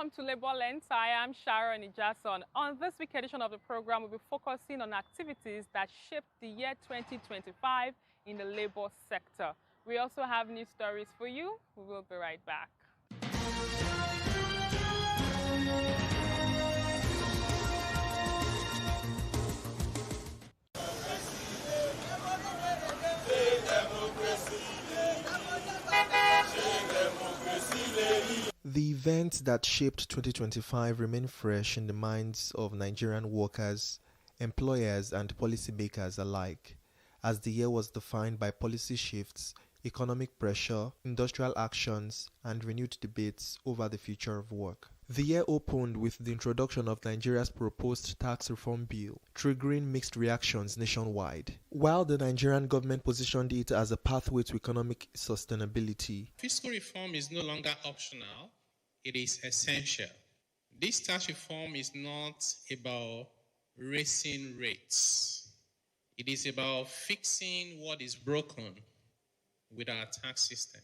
welcome to Labor Lens. I am Sharon Ijason. On this week's edition of the program, we'll be focusing on activities that shaped the year 2025 in the labor sector. We also have news stories for you. We will be right back. The events that shaped 2025 remain fresh in the minds of Nigerian workers, employers, and policymakers alike, as the year was defined by policy shifts, economic pressure, industrial actions, and renewed debates over the future of work. The year opened with the introduction of Nigeria's proposed tax reform bill, triggering mixed reactions nationwide. While the Nigerian government positioned it as a pathway to economic sustainability, fiscal reform is no longer optional, it is essential. This tax reform is not about raising rates. It is about fixing what is broken with our tax system.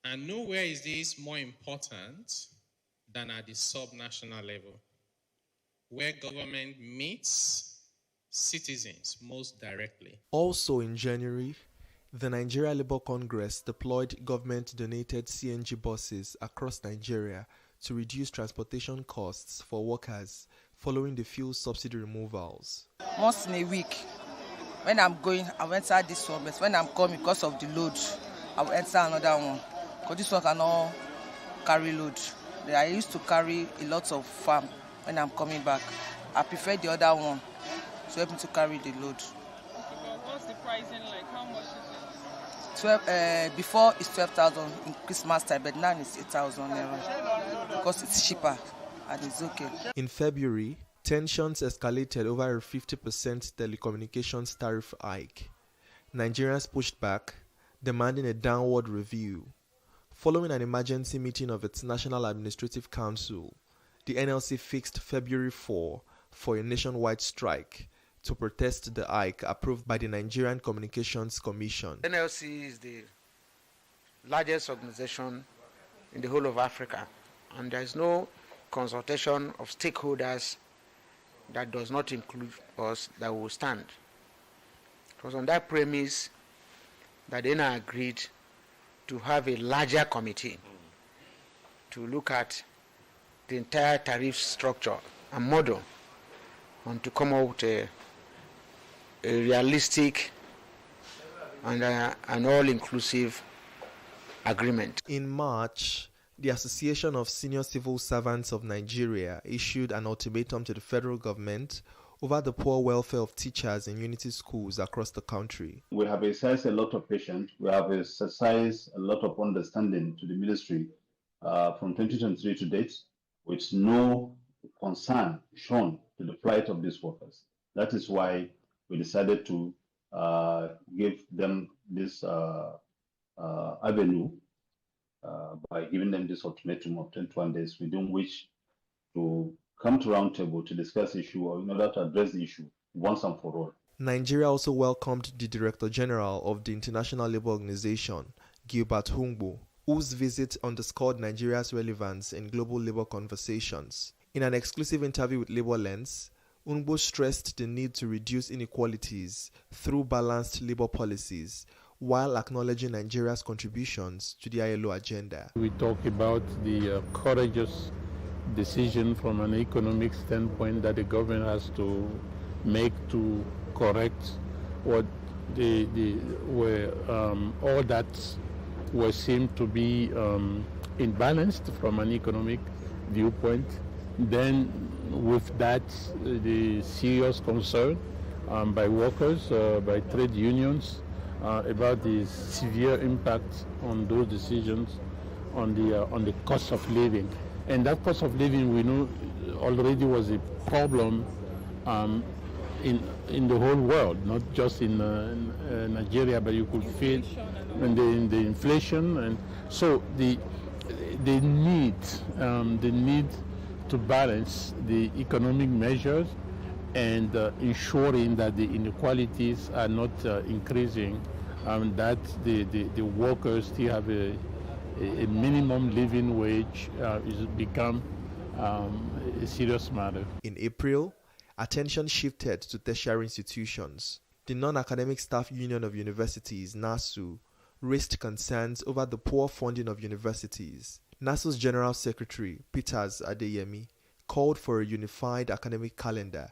And nowhere is this more important than at the subnational level, where government meets citizens most directly. Also in January, the Nigeria Labour Congress deployed government-donated CNG buses across Nigeria to reduce transportation costs for workers following the fuel subsidy removals. Once in a week, when I'm going, I'll enter this one, but when I'm coming because of the load, I'll enter another one. Because this one cannot carry load. I used to carry a lot of farm when I'm coming back. I prefer the other one to help me to carry the load. What's the pricing like? How much is it? Before it's 12,000 in Christmas time, but now it's 8,000 because it's cheaper and it's okay. In February, tensions escalated over a 50% telecommunications tariff hike. Nigerians pushed back, demanding a downward review. Following an emergency meeting of its National Administrative Council, the NLC fixed February 4 for a nationwide strike to protest the hike approved by the Nigerian Communications Commission. NLC is the largest organization in the whole of Africa, and there is no consultation of stakeholders that does not include us that will stand. It was on that premise that they now agreed to have a larger committee to look at the entire tariff structure and model and to come out with a realistic and an all-inclusive agreement. In March, the Association of Senior Civil Servants of Nigeria issued an ultimatum to the federal government over the poor welfare of teachers in unity schools across the country. We have exercised a lot of patience. We have exercised a lot of understanding to the ministry from 2023 to date, with no concern shown to the plight of these workers. That is why we decided to give them this avenue by giving them this ultimatum of 21 days within which to come to round table to discuss issue or in order to address the issue once and for all. Nigeria also welcomed the Director General of the International Labour Organization, Gilbert Humbo, whose visit underscored Nigeria's relevance in global labour conversations. In an exclusive interview with Labor Lens, Humbo stressed the need to reduce inequalities through balanced labour policies, while acknowledging Nigeria's contributions to the ILO agenda. We talk about the courageous decision from an economic standpoint that the government has to make to correct what all that were seemed to be imbalanced from an economic viewpoint. Then with that, the serious concern by workers, by trade unions, about the severe impact on those decisions on the cost of living. And that cost of living, we know, already was a problem in the whole world, not just in Nigeria, but you could feel in the inflation. And so the need to balance the economic measures and ensuring that the inequalities are not increasing, that the workers still have a minimum living wage is become a serious matter. In April, attention shifted to tertiary institutions. The Non-Academic Staff Union of Universities, NASU, raised concerns over the poor funding of universities. NASU's General Secretary, Peters Adeyemi, called for a unified academic calendar,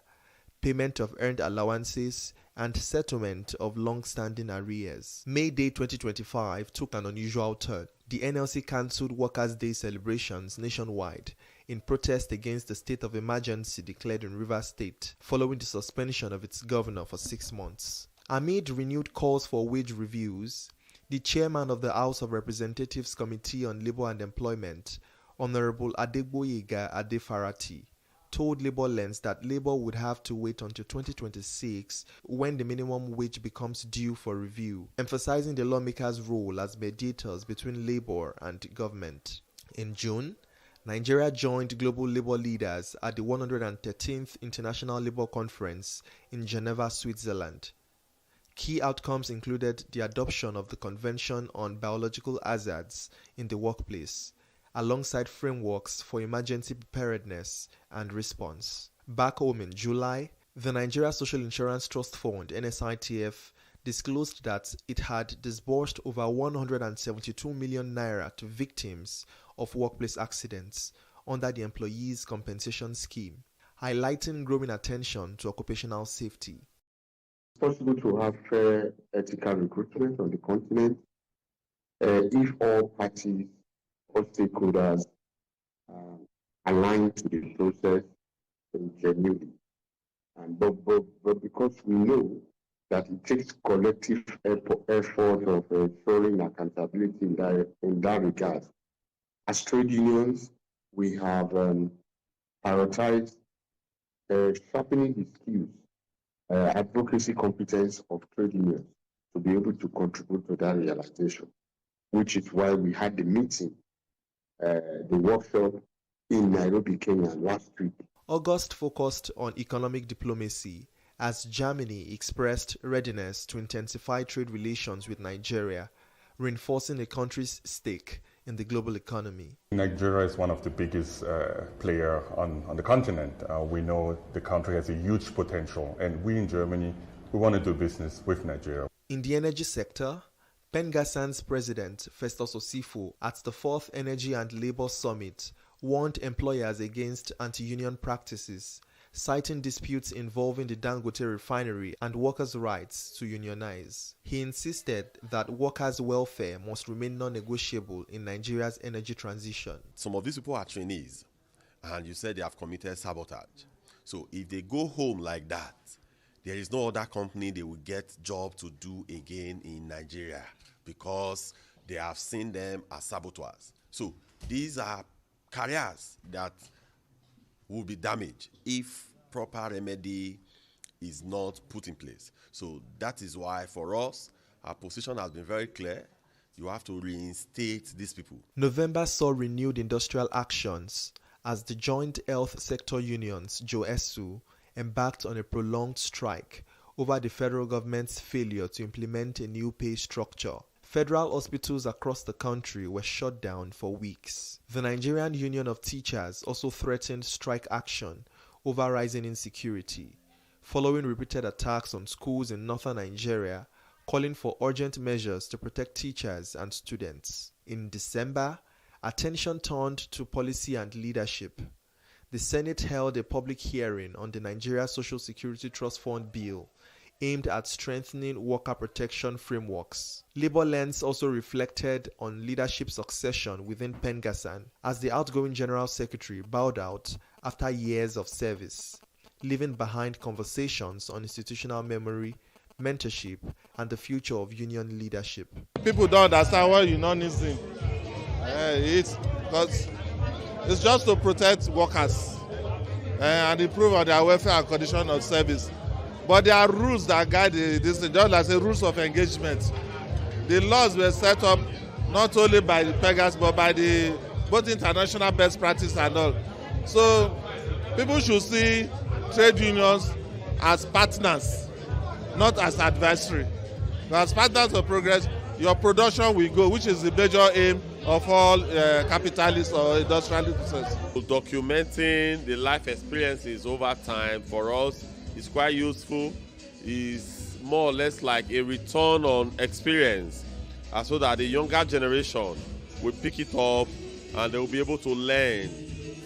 payment of earned allowances, and settlement of long-standing arrears. May Day 2025 took an unusual turn. The NLC cancelled Workers' Day celebrations nationwide in protest against the state of emergency declared in Rivers State following the suspension of its governor for 6 months. Amid renewed calls for wage reviews, the chairman of the House of Representatives Committee on Labour and Employment, Honorable Adegboyega Adefarati, told Labour Lens that Labour would have to wait until 2026 when the minimum wage becomes due for review, emphasizing the lawmakers' role as mediators between Labour and government. In June, Nigeria joined global labour leaders at the 113th International Labour Conference in Geneva, Switzerland. Key outcomes included the adoption of the Convention on Biological Hazards in the Workplace, alongside frameworks for emergency preparedness and response. Back home in July, the Nigeria Social Insurance Trust Fund, NSITF, disclosed that it had disbursed over 172 million naira to victims of workplace accidents under the Employees Compensation Scheme, highlighting growing attention to occupational safety. It's possible to have fair ethical recruitment on the continent if all parties or stakeholders align to the process genuinely. But because we know that it takes collective effort of ensuring accountability in that regard, as trade unions, we have prioritized sharpening the skills, advocacy competence of trade unions to be able to contribute to that realization, which is why we had the meeting, the workshop in Nairobi, Kenya last week. August focused on economic diplomacy as Germany expressed readiness to intensify trade relations with Nigeria, reinforcing the country's stake in the global economy. Nigeria is one of the biggest players on the continent. We know the country has a huge potential, and we in Germany, we want to do business with Nigeria. In the energy sector, Pengasan's president, Festus Osifo, at the 4th Energy and Labour Summit, warned employers against anti-union practices, citing disputes involving the Dangote refinery and workers' rights to unionize. He insisted that workers' welfare must remain non-negotiable in Nigeria's energy transition. Some of these people are trainees, and you said they have committed sabotage. So if they go home like that, there is no other company they will get job to do again in Nigeria because they have seen them as saboteurs. So these are careers that will be damaged if proper remedy is not put in place. So that is why for us, our position has been very clear. You have to reinstate these people. November saw renewed industrial actions as the joint health sector unions, JOESU, embarked on a prolonged strike over the federal government's failure to implement a new pay structure. Federal hospitals across the country were shut down for weeks. The Nigerian Union of Teachers also threatened strike action over rising insecurity, following repeated attacks on schools in northern Nigeria, calling for urgent measures to protect teachers and students. In December, attention turned to policy and leadership. The Senate held a public hearing on the Nigeria Social Security Trust Fund bill, aimed at strengthening worker protection frameworks. Labour Lens also reflected on leadership succession within Pengasan as the outgoing General Secretary bowed out after years of service, leaving behind conversations on institutional memory, mentorship, and the future of union leadership. People don't understand what unionism is, because it's just to protect workers and improve on their welfare and condition of service. But there are rules that guide this, just like the rules of engagement. The laws were set up not only by the Pegas, but by both international best practice and all. So people should see trade unions as partners, not as adversary. As partners of progress, your production will go, which is the major aim of all capitalists or industrialists. Documenting the life experiences over time for us is quite useful. Is more or less like a return on experience, so that the younger generation will pick it up and they will be able to learn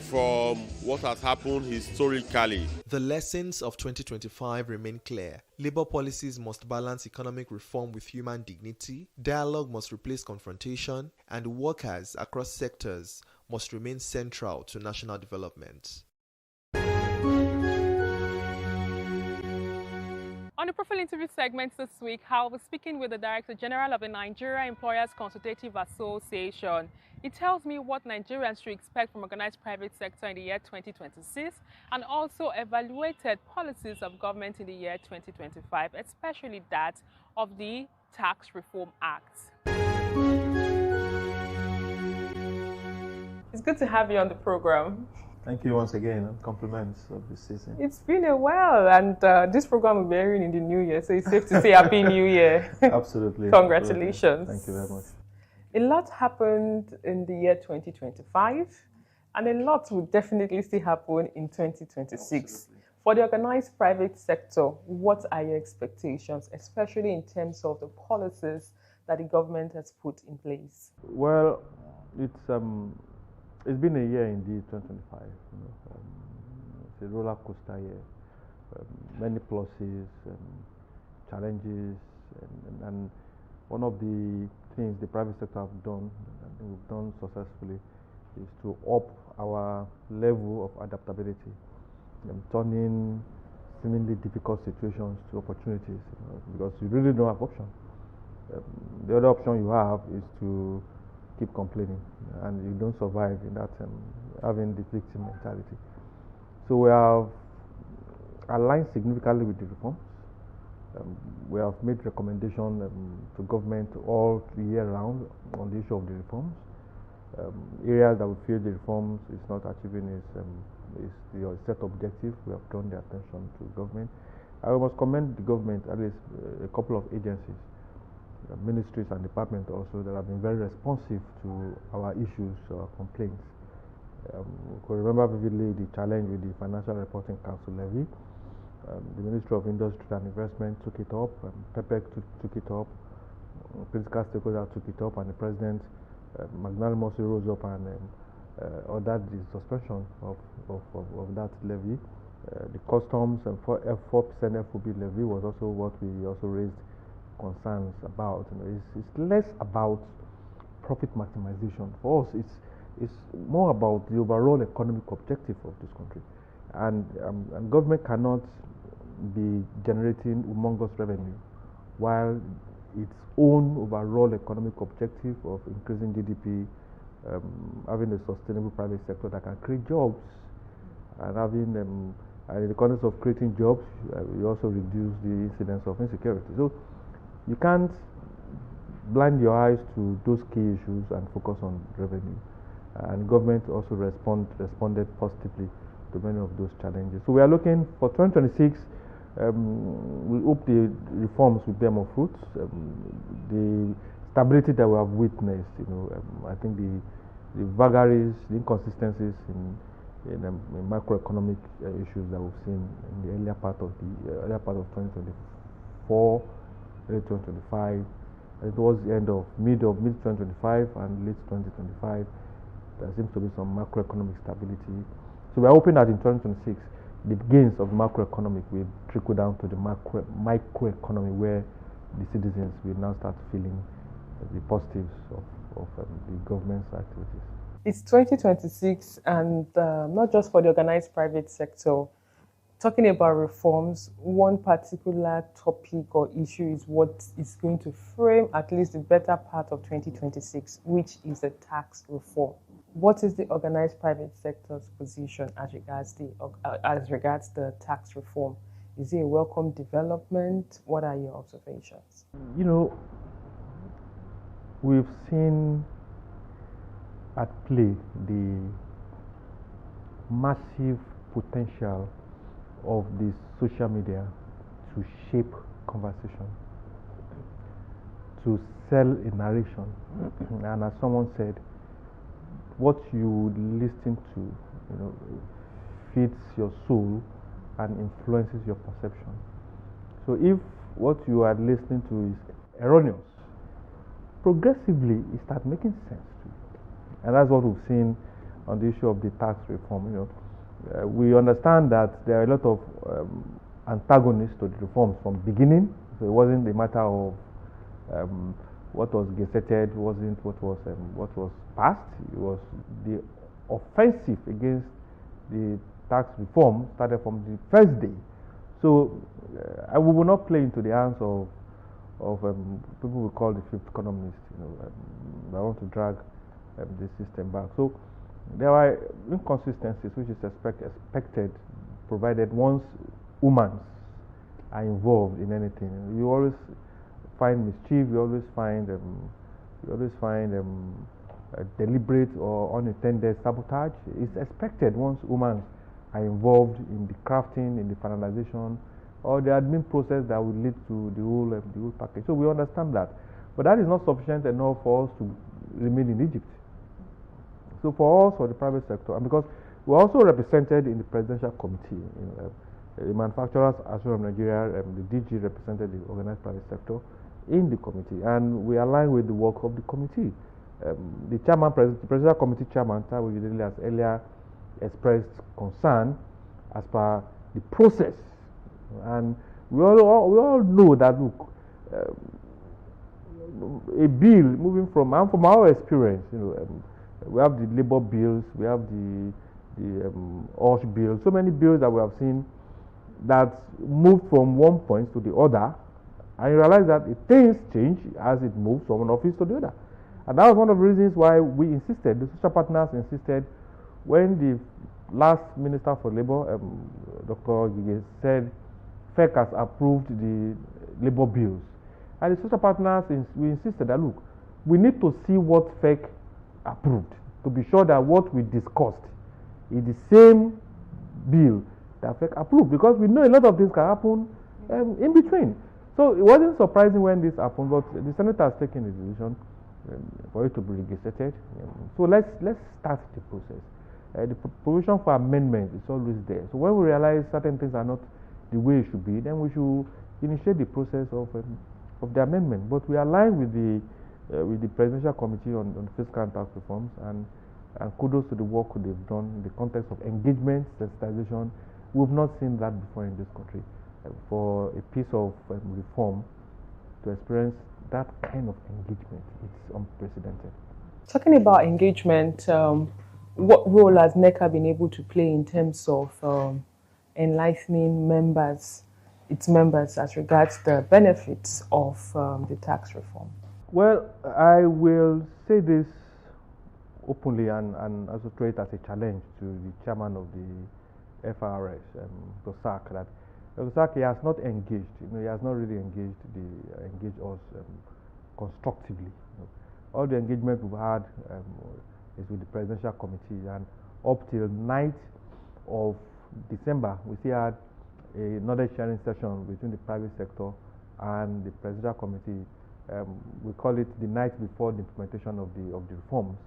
from what has happened historically. The lessons of 2025 remain clear. Labor policies must balance economic reform with human dignity, dialogue must replace confrontation, and workers across sectors must remain central to national development. On the profile interview segment this week, I'll be speaking with the Director General of the Nigeria Employers Consultative Association. He tells me what Nigerians should expect from organized private sector in the year 2026 and also evaluated policies of government in the year 2025, especially that of the Tax Reform Act. It's good to have you on the program. Thank you once again, and compliments of this season. It's been a while, and this program will be airing in the new year, so it's safe to say Happy New Year. Absolutely. Congratulations. Absolutely. Thank you very much. A lot happened in the year 2025, and a lot will definitely still happen in 2026. Absolutely. For the organized private sector, what are your expectations, especially in terms of the policies that the government has put in place? Well, it's been a year indeed, 2025. It's a roller coaster year. Many pluses, challenges, and one of the things the private sector have done, and we've done successfully, is to up our level of adaptability, turning seemingly difficult situations to opportunities, because you really don't have option. The other option you have is to keep complaining, and you don't survive in that having the victim mentality. So we have aligned significantly with the reforms. We have made recommendations to government all year round on the issue of the reforms. Areas that we feel the reforms is not achieving is the set objective. We have drawn the attention to government. I must commend the government, at least a couple of agencies, ministries and departments also, that have been very responsive to our issues, our complaints. We could remember vividly the challenge with the Financial Reporting Council levy. The Ministry of Industry and Investment took it up, PEPEC took it up, political stakeholders took it up, and the President magnanimously rose up and ordered the suspension of that levy. The customs and 4% FOB levy was also what we also raised concerns about. It's less about profit maximization. For us, it's more about the overall economic objective of this country. And government cannot be generating humongous revenue while its own overall economic objective of increasing GDP, having a sustainable private sector that can create jobs, and having in the context of creating jobs, you also reduce the incidence of insecurity. So you can't blind your eyes to those key issues and focus on revenue. And government also responded positively to many of those challenges. So we are looking for 2026. We hope the reforms will bear more fruits. The stability that we have witnessed, I think the vagaries, the inconsistencies in macroeconomic issues that we've seen in the earlier part of 2024, early 2025, and towards the end of mid 2025 and late 2025, there seems to be some macroeconomic stability. So we are hoping that in 2026, the gains of macroeconomic will trickle down to the microeconomy, where the citizens will now start feeling the positives of the government's activities. It's 2026, and not just for the organized private sector. Talking about reforms, one particular topic or issue is what is going to frame at least the better part of 2026, which is the tax reform. What is the organized private sector's position as regards the tax reform? Is it a welcome development? What are your observations? We've seen at play the massive potential of the social media to shape conversation, to sell a narration. And as someone said, what you listen to, feeds your soul and influences your perception. So if what you are listening to is erroneous, progressively it starts making sense to you. And that's what we've seen on the issue of the tax reform. We understand that there are a lot of antagonists to the reforms from beginning. So it wasn't a matter of what was gazetted, wasn't what was passed. It was the offensive against the tax reform started from the first day. So we will not play into the hands of people we call the fifth columnists. That want to drag the system back. So there are inconsistencies which is expected, provided once humans are involved in anything. You always find mischief. You always find deliberate or unintended sabotage. It's expected once humans are involved in the crafting, in the finalization, or the admin process that will lead to the whole package. So we understand that, but that is not sufficient enough for us to remain in Egypt. So for us, for the private sector, and because we're also represented in the presidential committee, the Manufacturers Association of Nigeria, the DG represented the organized private sector in the committee, and we align with the work of the committee. The presidential committee chairman, Taiwo Udele, has earlier expressed concern as per the process, and we all know that, look, a bill moving from our experience, we have the labor bills, we have the OSH bills, so many bills that we have seen that move from one point to the other, and you realize that things change as it moves from one office to the other. And that was one of the reasons why we insisted, the social partners insisted, when the last Minister for Labour, Dr. Gige, said FEC has approved the labor bills. And the social partners, we insisted that, look, we need to see what FEC approved to be sure that what we discussed is the same bill that FEC approved, because we know a lot of things can happen in between. So it wasn't surprising when this happened, but the Senate has taken a decision for it to be registered. So let's start the process. The provision for amendment is always there. So when we realize certain things are not the way it should be, then we should initiate the process of the amendment. But we align with the Presidential Committee on Fiscal and Tax Reforms, and kudos to the work they've done in the context of engagement, sensitization. We've not seen that before in this country. For a piece of reform to experience that kind of engagement, it's unprecedented. Talking about engagement, what role has NECA been able to play in terms of enlightening its members as regards the benefits of the tax reform? Well, I will say this openly and also treat it as a challenge to the chairman of the FRS, Gosak, that Gosak, he has not engaged. He has not really engaged us constructively. All the engagement we've had is with the Presidential Committee, and up till 9th of December, we still had a knowledge sharing session between the private sector and the Presidential Committee. We call it the night before the implementation of the reforms,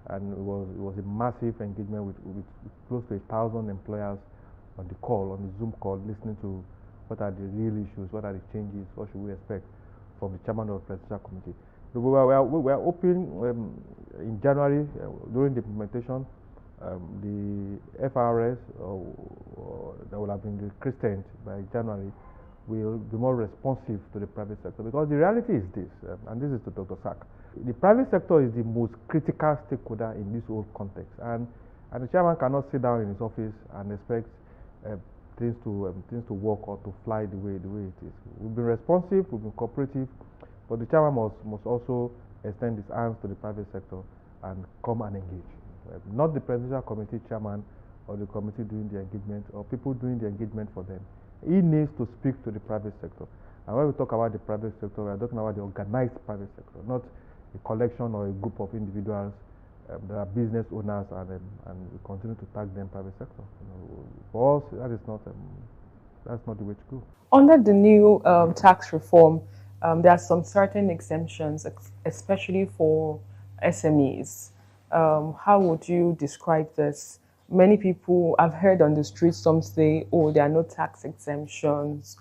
and it was a massive engagement with close to 1,000 employers on the call, on the Zoom call, listening to what are the real issues, what are the changes, what should we expect from the chairman of the Presidential Committee. So we are hoping in January, during the implementation, the FRS that will have been christened by January will be more responsive to the private sector, because the reality is this, and this is to Dr. Sak. The private sector is the most critical stakeholder in this whole context, and the chairman cannot sit down in his office and expect things to work or to fly the way it is. We've been responsive, we've been cooperative, but the chairman must also extend his hands to the private sector and come and engage. Not the Presidential Committee chairman or the committee doing the engagement or people doing the engagement for them. He needs to speak to the private sector. And when we talk about the private sector, we are talking about the organized private sector, not a collection or a group of individuals that are business owners and we continue to tag them private sector. For us, that's not the way to go. Under the new tax reform, there are some certain exemptions, especially for SMEs. How would you describe this? Many people I've heard on the street, some say, oh, there are no tax exemptions.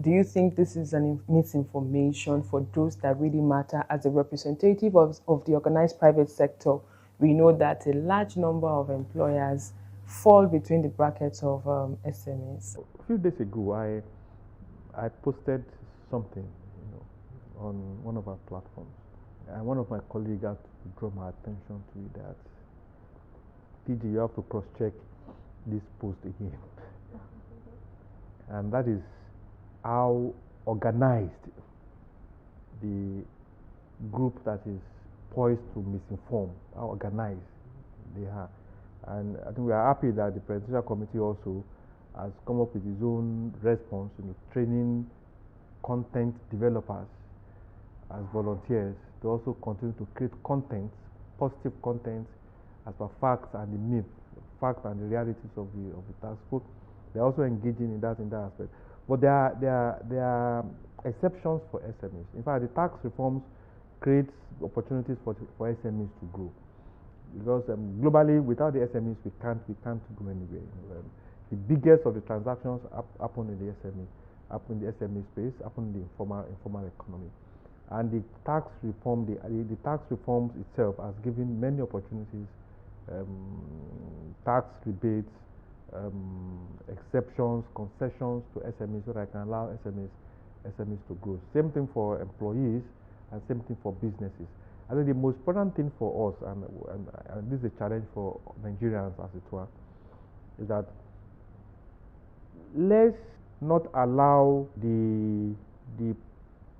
Do you think this is an misinformation for those that really matter? As a representative of the organized private sector, we know that a large number of employers fall between the brackets of SMEs. A few days ago, I posted something, on one of our platforms, and one of my colleagues had to draw my attention to it that, PG, you have to cross-check this post again. And that is how organized the group that is poised to misinform, how organized they are. And I think we are happy that the presidential committee also has come up with its own response, training content developers as volunteers to also continue to create content, positive content, as per facts and the myth, facts and the realities of the task force. They're also engaging in that aspect. But there are exceptions for SMEs. In fact, the tax reforms creates opportunities for SMEs to grow. Because globally, without the SMEs, we can't go anywhere. The biggest of the transactions happen in the SME space, happen in the informal economy. And the tax reform, the tax reforms itself has given many opportunities, tax rebates, exceptions, concessions to SMEs so that I can allow SMEs to grow. Same thing for employees and same thing for businesses. I think the most important thing for us, and this is a challenge for Nigerians as it were, is that let's not allow the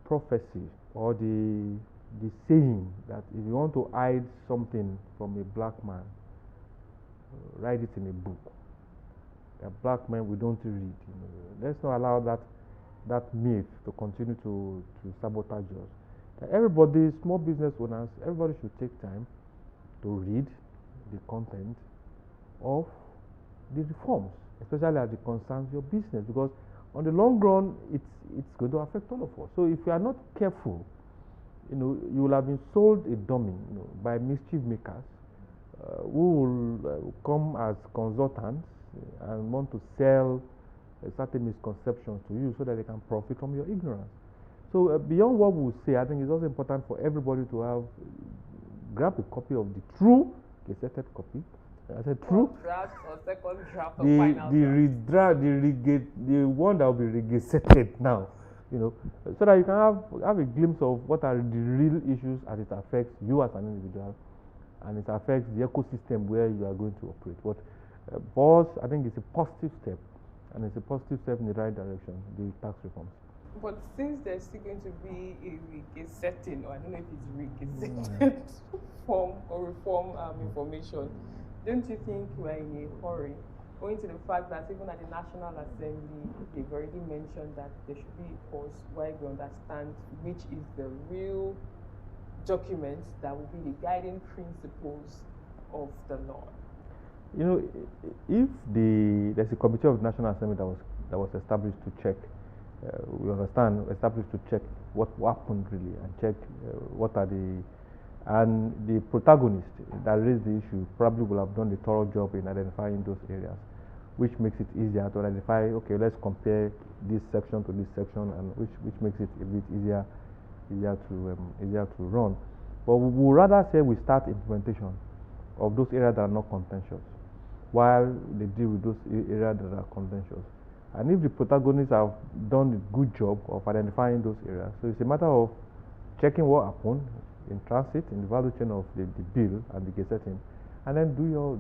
prophecy or the saying that if you want to hide something from a black man, write it in a book. A black man, we don't read. Let's not allow that myth to continue to sabotage us. Everybody, small business owners, everybody should take time to read the content of the reforms, especially as it concerns your business, because on the long run, it's going to affect all of us. So if you are not careful, you will have been sold a dummy, by mischief makers who will come as consultants and want to sell certain misconceptions to you so that they can profit from your ignorance. So beyond what we say, I think it's also important for everybody to grab a copy of the true gazetted copy. I said true. Draft or second draft or final draft. The one that will be regazetted now, so that you can have a glimpse of what are the real issues as it affects you as an individual, and it affects the ecosystem where you are going to operate. But for us, I think it's a positive step, and it's a positive step in the right direction, the tax reforms. But since there's still going to be a regazetting, or I don't know if it's regazetted form or reform information, don't you think we're in a hurry? Owing to the fact that even at the National Assembly, they've already mentioned that there should be a pause while we understand which is the real document that will be the guiding principles of the law. If there's a committee of the National Assembly that was established to check, established to check what happened really, and check what are and the protagonist that raised the issue probably will have done the thorough job in identifying those areas, which makes it easier to identify, okay, let's compare this section to this section, and which makes it a bit easier to run. But we would rather say we start implementation of those areas that are not contentious, while they deal with those areas that are contentious. And if the protagonists have done a good job of identifying those areas, so it's a matter of checking what happened in transit, in the value chain of the bill and the gazetting, and then do your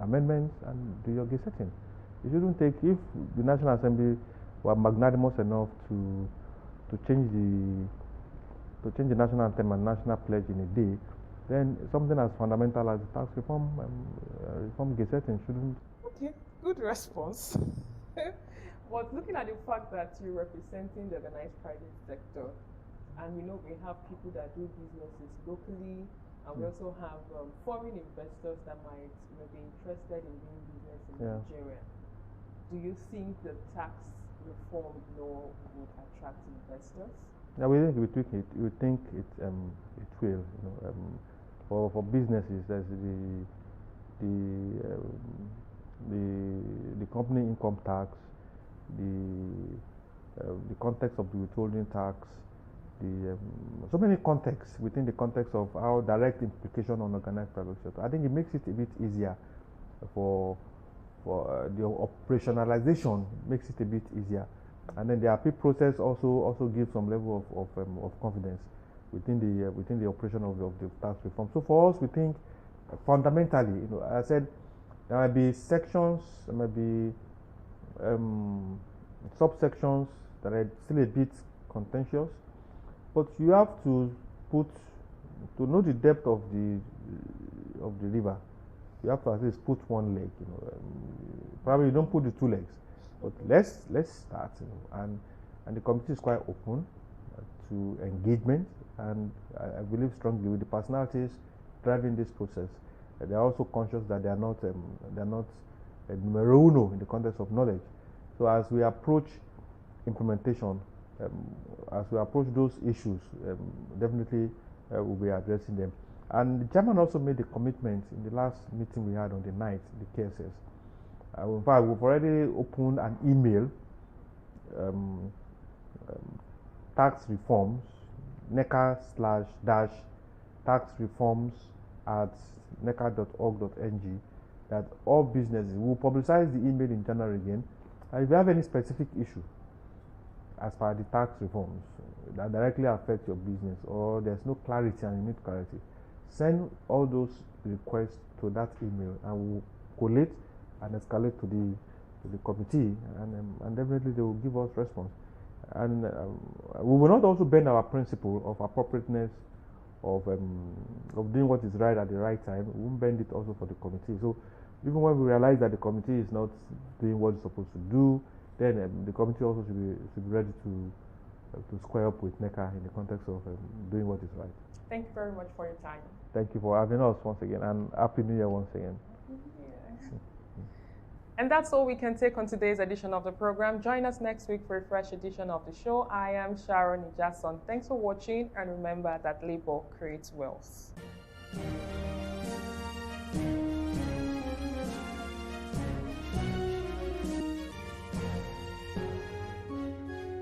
amendments and do your gazetting. It shouldn't take, if the National Assembly were magnanimous enough to change the national anthem and national pledge in a day, then something as fundamental as the tax reform gazetting shouldn't. Okay, good response. But looking at the fact that you're representing the organized private sector, and we have people that do businesses locally, and we also have foreign investors that might be interested in doing business in Nigeria. Do you think the tax reform law would attract investors? Yeah, we think it. We think it will. For businesses, there's the company income tax, the context of the withholding tax, so many contexts within the context of our direct implication on organized private sector. I think it makes it a bit easier for the operationalization makes it a bit easier, and then the appeal process also gives some level of confidence within the operation of the tax reform. So for us, we think fundamentally, I said there might be sections, there might be subsections that are still a bit contentious, but you have to know the depth of the river. You have to at least put one leg. Probably you don't put the two legs, but let's start. And the committee is quite open to engagement, and I believe strongly with the personalities driving this process. They are also conscious that they are not numero uno in the context of knowledge. So as we approach implementation, as we approach those issues, definitely we'll be addressing them. And the chairman also made a commitment in the last meeting we had on the 9th, the KSS. In fact, we've already opened an email, tax reforms, NECA/tax reforms at neca.org.ng, that all businesses will publicize the email in January again. And if you have any specific issue as per the tax reforms that directly affect your business, or there's no clarity and you need clarity, send all those requests to that email, and we'll collate and escalate to the committee, and definitely they will give us response. And we will not also bend our principle of appropriateness of doing what is right at the right time. We won't bend it also for the committee. So even when we realize that the committee is not doing what it's supposed to do, then the committee also should be ready to square up with NECA in the context of doing what is right. Thank you very much for your time. Thank you for having us once again, and Happy New Year once again. And that's all we can take on today's edition of the program. Join us next week for a fresh edition of the show. I am Sharon Ijason. Thanks for watching, and remember that labor creates wealth.